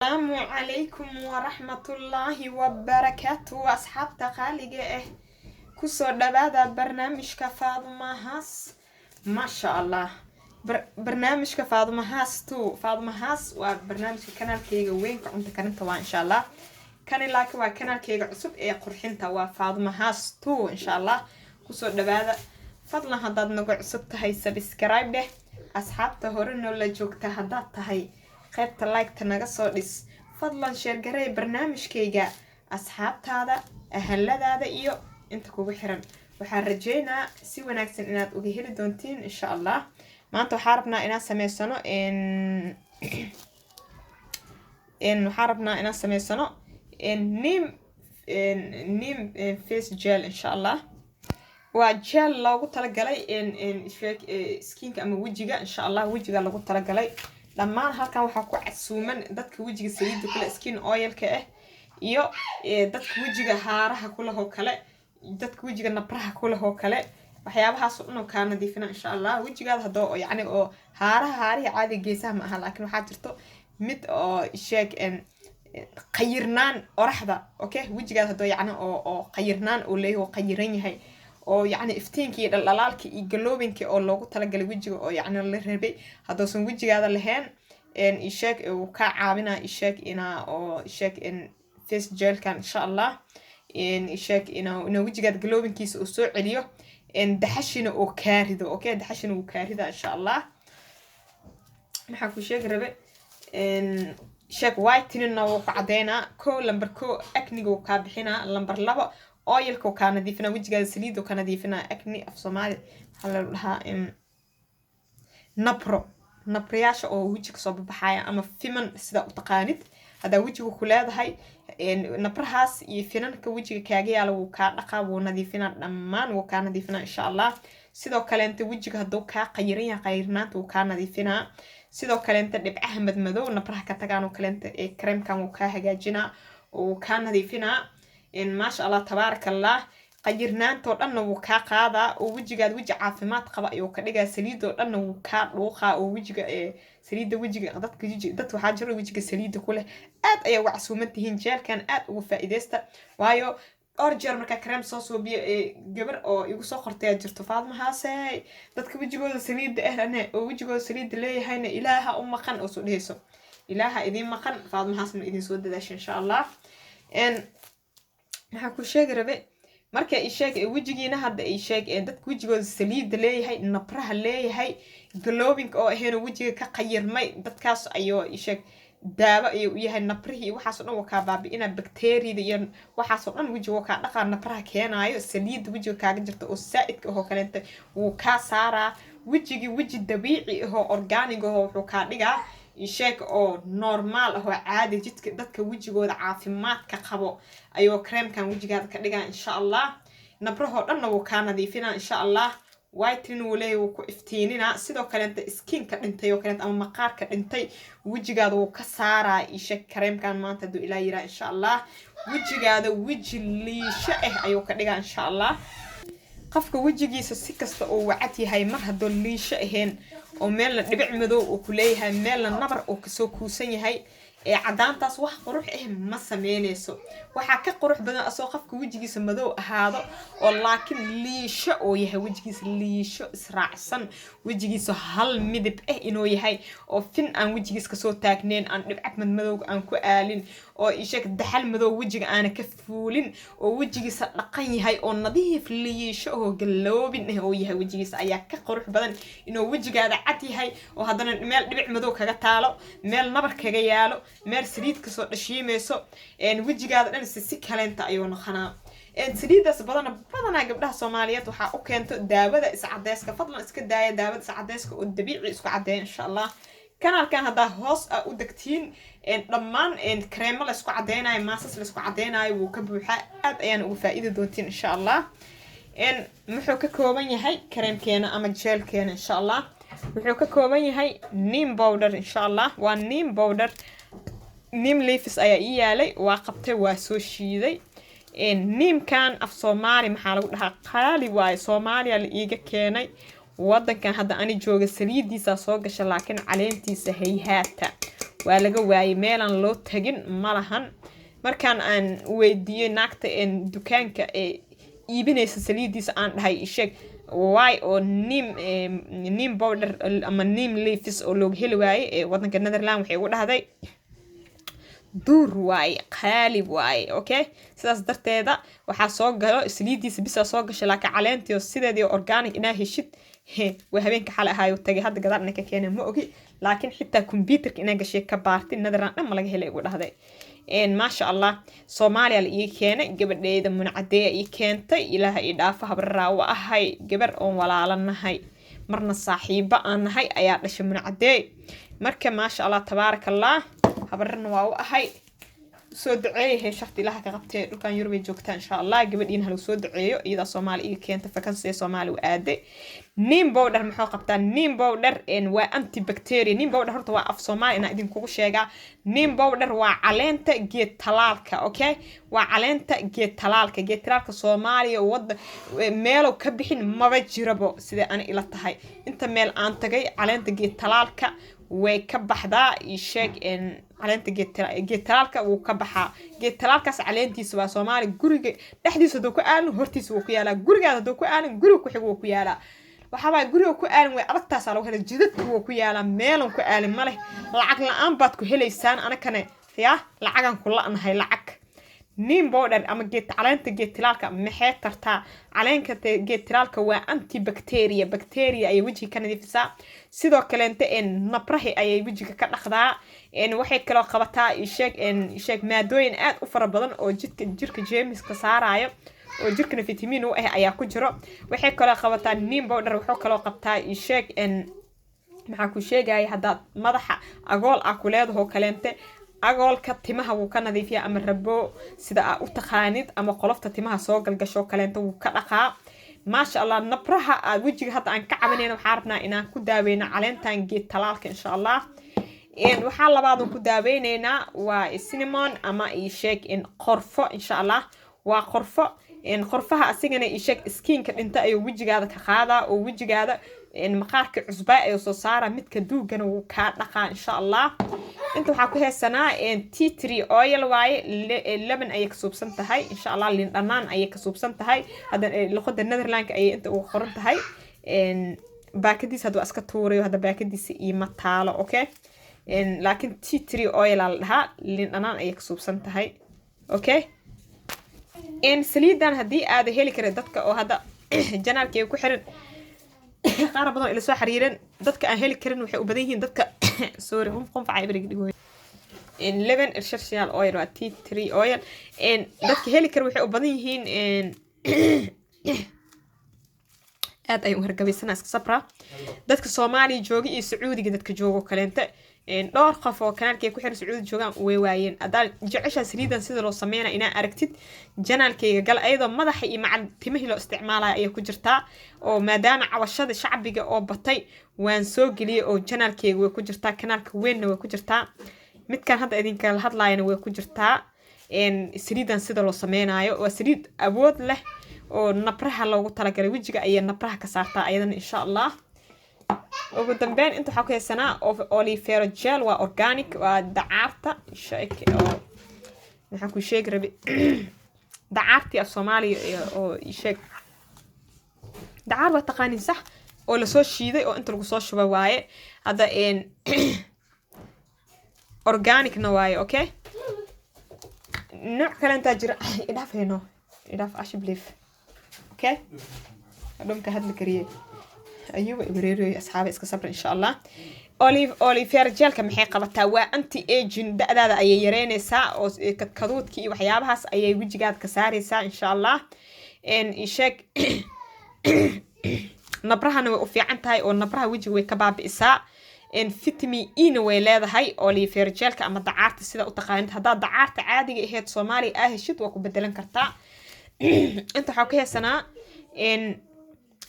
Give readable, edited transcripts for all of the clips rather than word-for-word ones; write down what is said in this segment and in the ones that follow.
السلام عليكم ورحمة الله وبركاته أصحاب تقاليق كسو دبادة برنامج فاطمة هاس ما شاء الله برنامج فاطمة هاس فاطمة هاس وبرنامج كانال كيغا وين كنت كانت إن شاء الله كان لاك وكانال كيغا عصب قرحنتا وفاطمة هاس إن شاء الله كسو دبادة فضلا هداد نقو عصب تهي سبسكرايب ده أصحاب تهورنو لجوك تهداد تهي qaybta like-ta naga soo dhis fadlan sheer garay barnaamijkayga asxaabtaada ahaladaada iyo inta kugu xiran waxaan rajeynaa si wanaagsan inaad uga heli doontiin insha Allah maanta waxaan rabnaa inaan sameysano neem face gel insha Allah waa gel loogu talagalay skinka ama wajiga insha Allah wajiga lagu talagalay dhammaan halkan waxaa ku casuuman dadka wajiga saliida kula skin oil-ka iyo dadka wajiga haaraha kula oo kale dadka wajiga nabraha kula oo kale waxyaabahaas oo ka nadiifina insha Allah wajigaada hadoo yani oo haarihi caadi geesaha ma aha laakiin waxa jirto mid oo qayirnaan oraxda okay wajigaada hadoo yani oo qayirnaan oo leeyahay qayiran yahay oo yani iftiinkii dhalaalka iyo galoobinkii oo loogu talagalay wajiga oo yani la reebay hadoosan wajigaada lahayn isheeg uu ka caawinaa isheeg in face gel kan insha Allah isheeg ina wajigaada galoobinkisa uu soo celiyo daxashina oo kaarido okay daxashina uu kaarida insha Allah maxaa ku sheeg rabe sheeg whitening oo ku cadeena number 2 acne-ga ka bixina number 2 oil-ka ka nadiifina wajigaada saliid ka nadiifina acne af Soomaali waxa la dhahaa nabriyaasha oo wajiga soo baxaya ama fiman sida u taqaanid hada wajiga ku leedahay nabrahaas iyo finanka wajiga kaaga yaala uu ka dhaqaa uu nadiifina dhammaan uu ka nadiifina insha Allah sidoo kale inta wajiga haduu ka qayiran yahay qayirnaanta uu ka nadiifina sidoo kale inta dhibcaha madmadow nabraha ka tagaan oo kale inta cream-kan uu ka hagaajina uu ka nadiifina ما شاء الله تبارك الله قيرنانتو دنا wuu ka qaada oo wajigaad waji caafimaad qaba ayuu ka dhigaa saliido dana wuu ka dhuuqa oo wajiga saliida wajiga dad waxa jiro wajiga saliida kule aad ay uga casuumantihiin jeelkan aad ugu faa'iideysta waayo orjer marka cream soo suubiyo gabar oo igu soo qortay jirto Faadma Haasay dadka wajigooda saliida oo wajigooda saliida leeyahayna ilaaha u maqan oo soo dhehayso ilaaha idin maqan Faadma Haasna idin soo dadaashay insha Allah maxaa ku sheeg rabe marka ay sheeg wajigiina hadda ay sheeg dadka wajigooda saliid leeyahay nabraha leeyahay glowing oo aheena wajiga ka qayirmay dadkaas ayuu sheeg daawo ayuu yahay nabrihi waxaas oo dhan ka baabi'ina bacteria iyo waxaas oo dhan wajiga ka dhaqaa nabraha keenayo saliid wajiga kaaga jirto oo saaidka oo kaleenta uu ka saaraa waji dabiici oo organic oo wuxuu ka dhigaa isheeg oo normal ah oo caadi jidka dadka wajigooda caafimaad ka qabo ayuu cream-kan wajigaada ka dhigaa insha Allah nabraho dhanna wuu ka nadiifina insha Allah whitening uu leeyahay ku iftiinina sidoo kale inta skin-ka dhintay oo kale ama maqaarka dhintay wajigaada wuu ka saaraa isheeg cream-kan maanta duu ilaa yira insha Allah wajigaada waji liisho ayuu ka dhigaa insha Allah qofka wajigiisa si kasta oo wacad yahay mar hadoo liisho ahayn oo meel dhibic madow oo ku leeyahay meel nabar oo ka soo kuusan yahay cadaantaas wax qurux ma sameynayso waxa ka qurux badan asoo qofka wajigiisa madow ahaado oo laakiin liisho oo yahay wajigiisa liisho israacsan wajigiisa hal midab inoo yahay oo fin aan wajigiisa ka soo taagneen aan dhibcad madow aan ku aalin oo isheeg daxal madow wajiga aan ka fuulin oo wajigiisa dhaqan yahay oo nadiif liisho oo galoobin oo yahay wajigiisa ayaa ka qurux badan inoo wajigaada cad yahay oo hadana meel dhibic madow kaga taalo meel nabar kaga yaalo meel saliid ka soo dhashiimayso wajigaada dhan si kaleenta ayuu noqonaa saliidaas badana gabdhaha Soomaaliyeed waxa u keento daawada iscadeyska fadlan iska daaya daawada iscadeyska oo dabiici isku cadeyn insha Allah kanalkan hada hoos u dagtiin dhammaan cream la isku cadeynayo maasas la isku cadeynayo wuu ka buuxa aad ayaan ugu faa'iido doontiin insha Allah muxuu ka kooban yahay cream-keena ama gel-keena insha Allah wuxuu ka kooban yahay neem powder insha Allah waa neem powder neem leaves ayaa yaalay waa qabtay waa soo shiiday neem-kan af Soomaali maxaa lagu dhahaa qaali waay Soomaaliya la iiga keenay wadankan hadda ani jooga saliidiisa soo gashay laakiin caleentiisa hayhaata waa laga waayay meelaan loo tagin malahan markaan aan weydiiyey naagta dukaanka iibinaysa saliidiisa aan dhahay sheeg why oo neem powder ama neem leaves oo looga heli waayey wadanka Netherlands waxay ugu dhahday duur waaye qaali waaye okay sidaas darteeda waxaa soo galo saliidiisa bisa soo gashay laakiin caleentiyo sideedii organic inaa heshid waa habeenka xal ahaayo tagay hadda gadaarna ka keenay ma ogi laakiin xitaa computerka inaa gashay ka baartay Netherlands dhan ma laga helay ugu dhahday ما شاء الله Soomaaliya la ii keenay gabadheeda munacadee ii keentay ilaaha ii dhaafa habrraa waa ahay gabar oo walaalanahay marna saaxiibo aan nahay ayaa dhashay munacadee marka ما شاء الله تبارك الله habrrna waa u ahay soo duceeyay sharti ilaaha ka qabtay dhulkan Yurub ay joogtaa insha Allah gabadhiina hal soo duceeyo iyada Soomaali ii keentay fakansi Soomaali u aaday neem powder maxaa qabtaa neem powder waa antibacterial neem powder horta waa af Soomaali ina idin kugu sheegaa neem powder waa caleenta geed talaalka okay waa caleenta geed talaalka Soomaaliya wada meelo ka bixin maba jirabo sida aan ila tahay inta meel aan tagay caleenta geed talaalka way ka baxdaa sheeg caleenta geed talaalka wuu ka baxaa geed talaalkaas caleentiisa waa Soomaali guriga dhexdiisa doo ku aalin hortiisa wuu ku yaalaa gurigaada doo ku aalin guriga ku xig wuu ku yaalaa waxaa guriga ku aalin way adagtaas lagu helay jidadku wuu ku yaalaa meelan ku aalin male lacag la'aan baad ku helaysaan anakane yaa lacagan ku la'nahay lacag neem powder ama caleenta geed talaalka maxay tartaa caleenka geed talaalka waa antibacteria bacteria ay wajiga ka nadiifisaa sidoo kale nabraha ay wajiga ka dhaqdaa waxay kala qabataa sheeg maadooyin aad u fara badan oo jirka jeermis ka saarayo oo jirkana vitamin u ah ayaa ku jiro waxay kala qabataa neem powder wuxuu kala qabtaa sheeg maxaa ku sheegay hadaad madaxa agool ah ku leedahay kaleente agoolka timaha wuu ka nadiifiyaa ama rabo sida aad u taqaanid ama qolofta timaha soo galgasho kaleento wuu ka dhaqaa ما شاء الله نبرها وجهي حتى أن كعبني وحاربنا إن كدابين علنتان جيت طلالك إن شاء الله إن وحال بعض كدابيننا والسينمون أما يشيك إن قرفة إن شاء الله وقرفة إن قرفها أسيجنا يشيك سكين كأنت أي وجه هذا كخاذا ووجه هذا إن مقارك عزباء وصارة متكدو جنو كاتنقا إن شاء الله أنتوا حكوا هالسنة إن تي تري أويل واي اللبن أي كسوب سنت هاي إن شاء الله لأنان أي كسوب سنت هاي هذا اللي خد النذرلاند أي أنت وخرنت هاي إن باكديس هذا أسكتوري وهذا باكديس متعالى أوكي إن لكن تي تري أويل علىها لأنان أي كسوب سنت هاي أوكي إن سليدان هدي هذا هيلي كردتك أو هذا جنال كي يكون qaar badan ila soo xiriiran dadka aan heli karin waxay u badan yihiin dadka sorry qom faaybriga dhigo in 11 essential oil waa T3 oil in dadka heli kar waxay u badan yihiin in aad ay u hargabaysan iska sabra dadka Soomaaliya jooga iyo Sacuudiga dadka joogo kaleenta in dhowr qof oo kanaalkay ku xiran Sacuudi joogan way waayeen adaan jecesha saliidan sida loo sameeyay ina aragtid janaalkayga gal ayadoo madaxa iyo macal timahi loo isticmaalay ay ku jirtaa oo maadaama cawashada shacbiga oo batay waan soo galiyay oo janaalkayga way ku jirtaa kanaalka weynna way ku jirtaa midkan hadda idinka la hadlaayna way ku jirtaa in saliidan sida loo sameeyo waa saliid awood leh oo nabraha loogu talagalay wajiga ay nabraha ka saartaa ayadan insha Allah ugu dambeyn inta waxa ku heesanaa olive oil gel waa organic waa dacaarta shayk oo waxa ku sheeg rabi dacaartii Soomaaliya oo sheeg dacaar waa taqaanin sax oo la soo shiiday oo inta lagu soo shubay waaye hada in organic na waaye okay nooc kale inta jira idaaf ashblif okay adumka hadli kariye أيوة إبريري أصحابي إسكا صبر إن شاء الله أوليف رجال كم حي قبتها وأنتي إيجن ده أي يرين سا أو كدود كي وحيابها أي وجهات كساري سا إن شاء الله إن إيشك نبرها نوقف عنتها أو نبرها وجه وكباب إساء إن فيتامين إي نويلاد هاي أوليف رجال كأما دعارت السيدة وتقاينت هذا دعارت عادي هي صومالي شد وكو بدلن كرتا أنت حوكيها سنة إن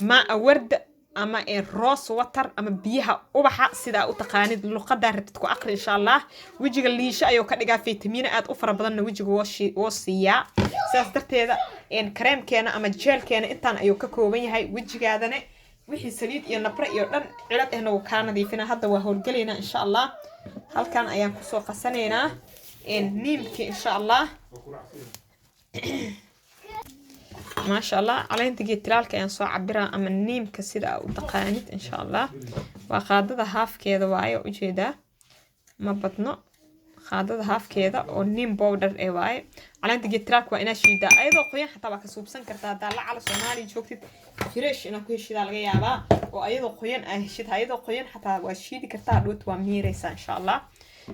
ما أورد أما الروس وتر أما بيها وبحق سيدا وتقانيد لقدر رتكو أقل إن شاء الله وجه الليش أيو كدقا فيتامينات أفر بدن وجه وصيا ساس درتي هذا إن كريم كان أما جيل كان إنتان أيو ككوبين هاي وجه هذا وحي سليد ينبرأ يردن علاد إنه كان نظيفنا هذا وهو القلينا إن شاء الله halkan ayaan kusoo qasanaynaa niimka insha allah. ما شاء الله على انت جيت لالك ان سو عبرها اما النيم كسيده او تقانيت ان شاء الله وقادده هاف كيدا وايو ujeeda ما بدنا قادده هاف كيدا او نيم بودر اي واي على انت جيت لالك waa ina shiida ayadoo qoyan xataa waa ka suubsan kartaa dalla cala Soomaali joogtid fresh ina ku heshida laga yaabaa oo ayadoo qoyan ah heshid ayadoo qoyan xataa waa shiidi kartaa dhawt waa miireysa insha Allah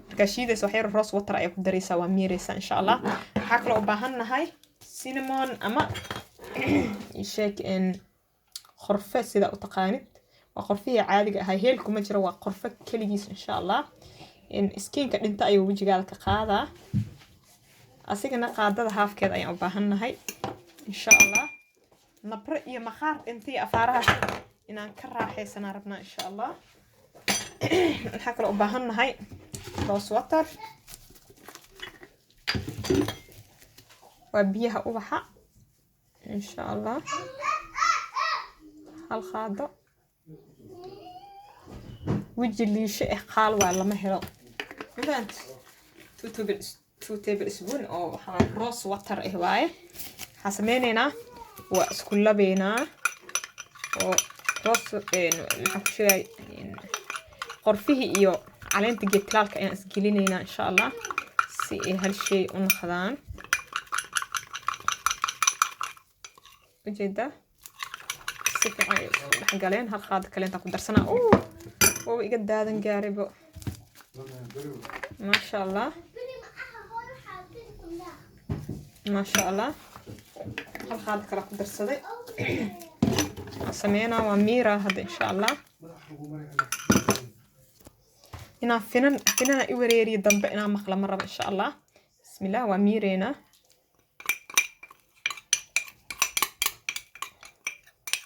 marka shiidayso waxyar roos water ay ku dareysa waa miireysa insha Allah waxa kale u baahanahay cinnamon ama يشيك إن خرفة سيدا وتقانت وخرفية عادية هاي هيلكو مجرى وخرفة كليجيس إن شاء الله إن سكين كأنت أيو وجي قالك قاعدة أسيقنا قاعدة هاف كذا أيو باهنا هاي إن شاء الله نبرأ يا مخار أنتي أفارها إن أنكرها حيث نعرفنا إن شاء الله الحكرة باهنا هاي روس واتر وبيها أوبحة إن شاء الله هالخاضة وجي اللي شيء قال ولا ما هلا فهمت تو تيبل سبون أو روس وتر إهواي حسميننا واسكولا بينا وروس الحكشة قرفيه إيو علين تجيت لالك أنا أسجلينينا إن شاء الله سي هالشيء ونخدان وجيدا سيفعي حقالين هالخاد كلين تاكو درسنا او يقد هذا قاربو ما شاء الله ما شاء الله هالخاد كلاكو درسدي سمينا وميرا هذا ان شاء الله هنا فينا اوريري دنب انا مخله مره ان شاء الله بسم الله وميرينا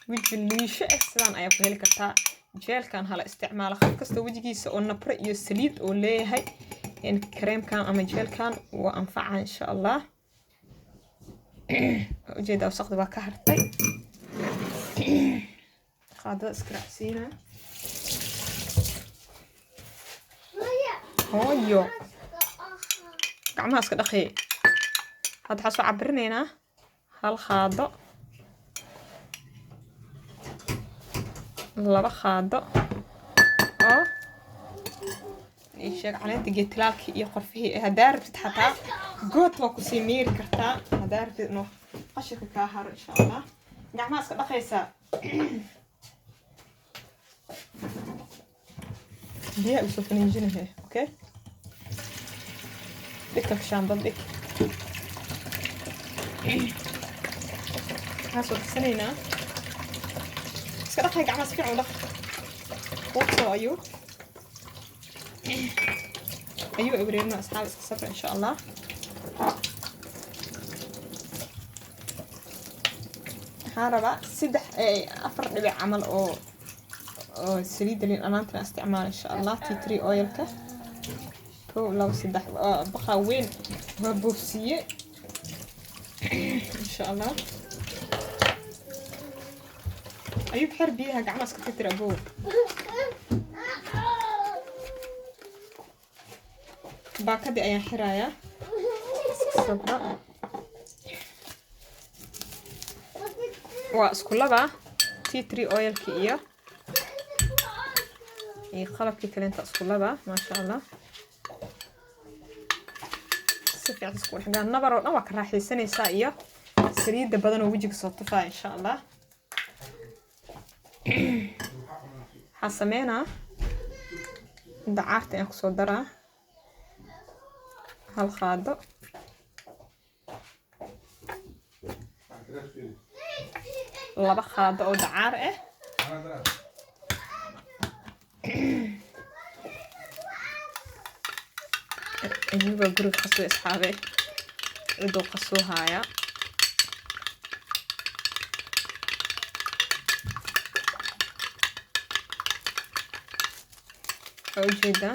وجه الليشة سلان أيا كهلي كتا جيل كان هلا استعمال خف كسته وجهيسه oo nabra iyo saliid oo leeyahay in كريم كان ama jeel kan waa anfaca insha Allah ujeeda wasaqda waa ka hartay qaada iskraacsiina hooyo gacmaha iska dhaqay had xaso cabirneena hal qaado laba qaado oo sheeg caleenta geetlaalka iyo qorfihii hadaa rabtid xataa good waa ku sii miiri kartaa hadaa rabtid inuu qashirka kaa haro insha Allah gacmaha iska dhaqaysaa biyaha usoo faninjinahay okay dhigta shaambad dhig haasoo kasanaynaa كده حاجة عمل سفيع ودخل وقصة أيوه إبراهيم أصحاب السفر إن شاء الله هذا بقى سدح أفرق نبيع عمل أو سريد اللي أمانتنا استعمال إن شاء الله تي 3 أويل كه هو لو سدح بقى وين وبوفسية إن شاء الله أيوب حربيها قعمس كتير أبوه باكدي أيان حرايا صبرا واسكولا بقى تي 3 أويل كيئة خلب كي كلين تاسكولا بقى ما شاء الله سفيع تسكول حقا النبر ونواك راحي سنة سائية سريد بدن ووجهك صوتفا إن شاء الله حسمينا دعارتي أنك صدرها هالخادو لبا خادو أو دعار أيوة قروب خصو أصحابي ردو قصوها يا ujeeda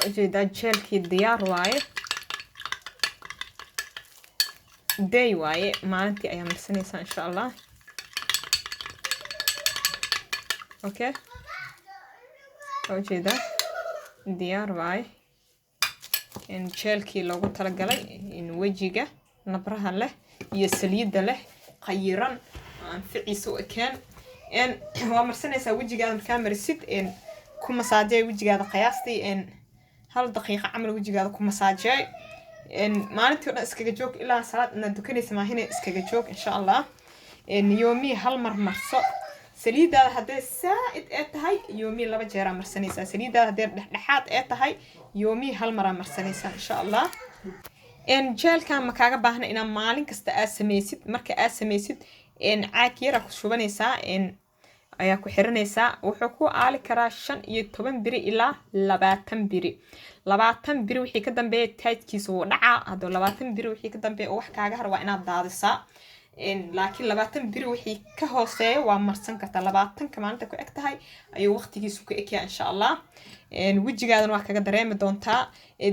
ujeeda jeelkii diyaar waaye day waaye maalintii ayaa marsanaysaa insha Allah okay وجهدا ديار واي إن جيلكي لوgu talagalay in wajiga nabraha leh iyo saliida leh qayiran aan ficiiso ekeen in waa marsanaysa wajigaada markaa marisid in ku masaajay wajigaada qiyaastii in hal daqiiqo camal wajigaada ku masaajay in maalintii oo dhan iskaga joog ilaa salaad inaad dukanaysa maahine iskaga joog insha Allah in yoomi hal mar marso saliidaada hadday saaid ee tahay yoomi laba jeer marsanaysa saliidaada hadday dhexdhexaad ee tahay yoomi hal mar marsanaysa insha Allah in jeelka ma kaaga baahna inaad maalin kasta aad samaysid marka aad samaysid in caag yar ku shubanaysaa in ayaa ku xiranaysaa wuxuu ku aali karaa 15 biri ilaa 20 biri 20 biri wixii ka dambeeyay taydkiisa uu dhacaa hado 20 biri wixii ka dambeeyay wax kaaga har waa inaad daadisaa in laakiin 20 biri wixii ka hooseeyo waa marsan kartaa 20 ka maalinta ku eg tahay ayuu waqtigiisu ku ekaa insha Allah in wajigaadana waa kaga dareemi doontaa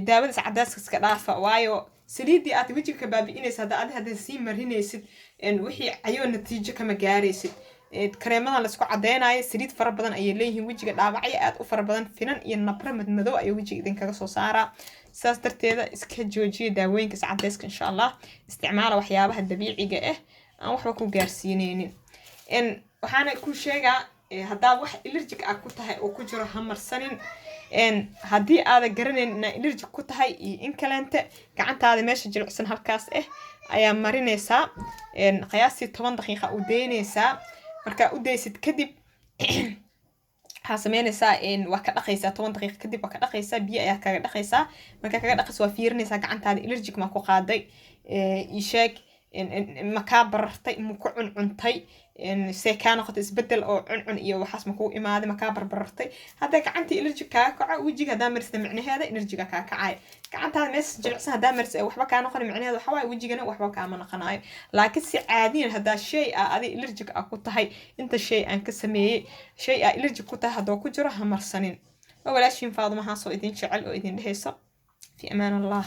daawada cadaaska iska dhaafa waayo saliidii aad wajiga ka baabi'inaysa hadda sii marinaysid in wixii ayo natiijo kama gaaraysid kareemada la isku cadeynayo saliid fara badan ay leeyihiin wajiga dhaawacyo aad u fara badan finan iyo nabro madmadow ay wajiga idin kaga soo saara saas darteeda iska joojiyo daawooyinka cadayska insha Allah isticmaala waxyaabaha dabiiciga ah aan waxba ku gaarsiineynin in waxaana ku sheegaa hadaa wax allergic ah ku tahay oo ku jiro hamarsanin in hadii aad garaneyn in allergic ku tahay in kaleente gacantaada meesha jilicsan halkaas ayaa marinaysa in qiyaastii 10 daqiiqo u deynaysa marka u deysid kadib waxa sameynaysaa in waa ka dhaqaysaa 10 daqiiqo kadib waa ka dhaqaysaa biyo ayaa kaga dhaqaysaa marka kaga dhaqaysaa waa fiirinaysaa gacantaada allergic ma ku qaaday ii sheeg in ma ka barartay ma ku cuntay in se ka noqoto isbedel oo cuncun iyo waxaas ma ku imaaday ma ka barbartay hadda gacantii allergic ka kaco wajiga hadaa marsada micnaheeda allergic ka kacay gacantaada mees jilicsan hadaa marsada waxba ka noqon micnaheeda waxa way wajigana waxba ka ma noqonayo laakiin si caadiyan hadaa shay adi allergic ku tahay inta shay aan ka sameeyay shay allergic ku tahay hadoo ku jiro ha marsanin walaashin Faaduma ha soo idin jecel oo idin dhehayso fi amaan Allah